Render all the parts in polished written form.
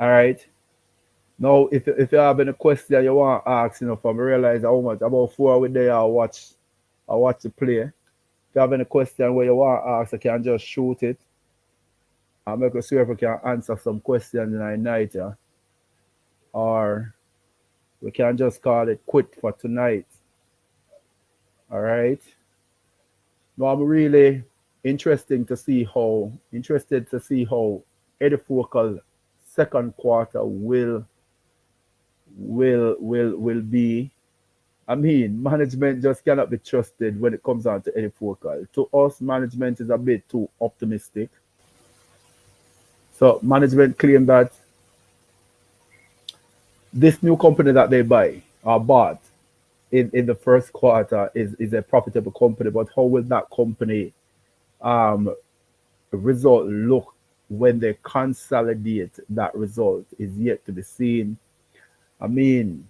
All right. Now, if you have any question you want to ask, from realize how much about 4 hours there, I watch the play. If you have any question where you want to ask, you can just shoot it. I'll make sure if we can answer some questions in the night, yeah. Or we can just call it quit for tonight. All right. No, I'm really interested to see how Edufocal second quarter will be. I mean, management just cannot be trusted when it comes down to Edufocal. To us, management is a bit too optimistic. So management claim that this new company that they buy or bought in the first quarter is a profitable company, but how will that company um, result look when they consolidate that result is yet to be seen. I mean,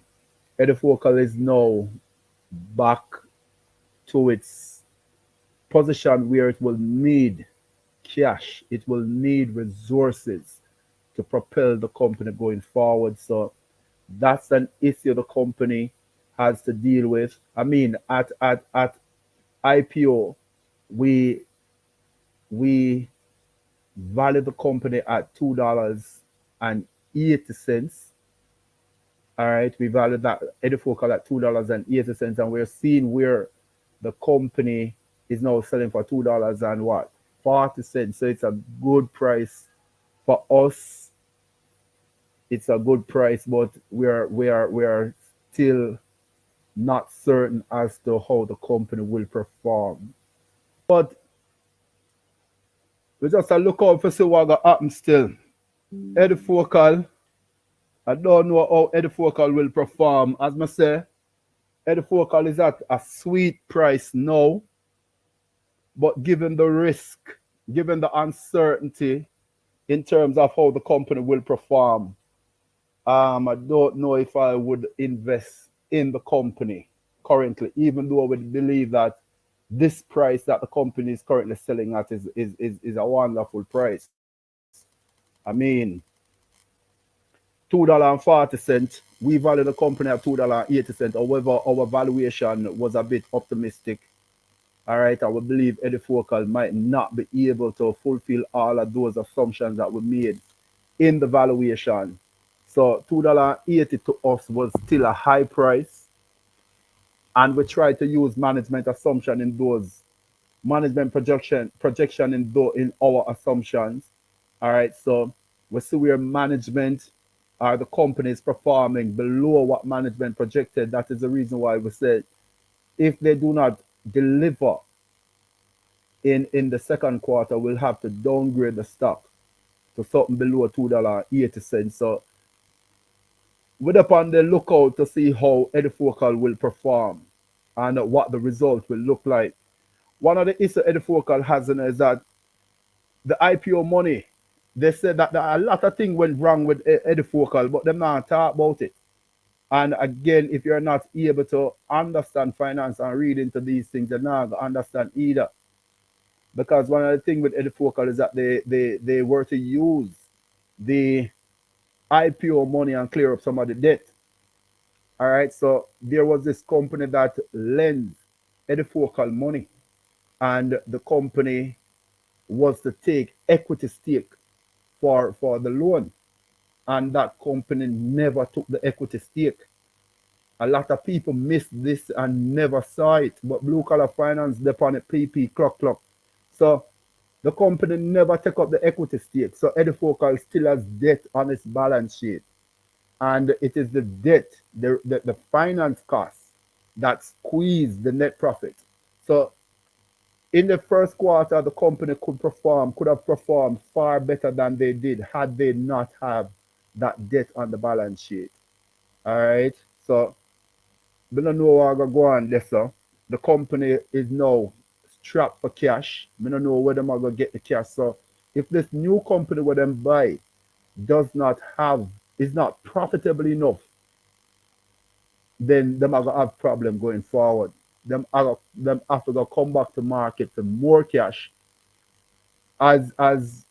Edufocal is now back to its position where it will need cash, it will need resources to propel the company going forward. So that's an issue the company has to deal with. I mean, at IPO, we we value the company at $2.80. All right, we value that Edufocal at $2.80, and we're seeing where the company is now selling for $2 and what 40 cents. So it's a good price for us. It's a good price, but we are still not certain as to how the company will perform. But we just a look out for see what gonna happen still. Edufocal, I don't know how Edufocal will perform. As I say, Edufocal is at a sweet price now, but given the risk, given the uncertainty in terms of how the company will perform, I don't know if I would invest in the company currently, even though I would believe that this price that the company is currently selling at is a wonderful price. I mean, $2.40. We value the company at $2.80. However, our valuation was a bit optimistic. All right, I would believe Edufocal might not be able to fulfill all of those assumptions that were made in the valuation. So $2.80 to us was still a high price, and we tried to use management assumption in those management projection in our assumptions. All right, so we see where management or the company is performing below what management projected. That is the reason why we said if they do not deliver in the second quarter, we'll have to downgrade the stock to something below $2.80. So we're upon the lookout to see how Edufocal will perform and what the result will look like. One of the issues Edufocal has in is that the IPO money, they said that there are a lot of things went wrong with Edufocal, but them not talk about it. And again, if you're not able to understand finance and read into these things, you're not going to understand either. Because one of the things with Edufocal is that they were to use the IPO money and clear up some of the debt. All right, so there was this company that lends Edufocal money, and the company was to take equity stake for the loan, and that company never took the equity stake. A lot of people missed this and never saw it, but Blue Collar Finance upon it PP clock. So the company never took up the equity stake. So Edufocal still has debt on its balance sheet, and it is the debt, the finance costs that squeeze the net profit. So in the first quarter, the company could have performed far better than they did had they not have that debt on the balance sheet. All right. So we don't know what going to go on there. So the company is now strapped for cash. We don't know where they're going to get the cash. So if this new company where them buy does not have is not profitable enough, then them are gonna have problem going forward. Them have to go come back to market for more cash as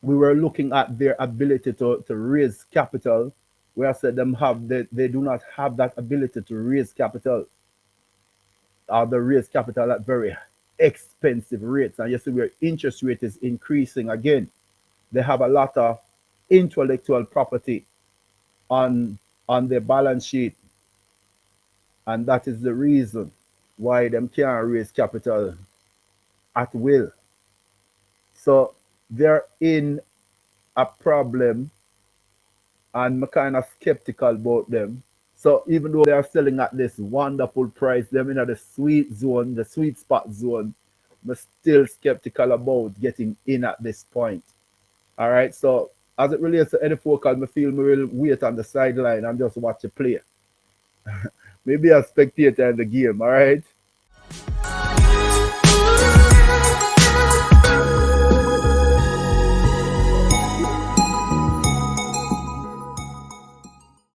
we were looking at their ability to raise capital. We have said they do not have that ability to raise capital, or they raise capital at very expensive rates. And you see where interest rate is increasing again. They have a lot of intellectual property on their balance sheet, and that is the reason why them can't raise capital at will. So they're in a problem, and I'm kind of skeptical about them. So even though they are selling at this wonderful price, them in the sweet zone, the sweet spot zone, I'm still skeptical about getting in at this point. All right. So as it relates to any focal, I feel we will wait on the sideline and just watch it play. Maybe a spectator in the game. All right.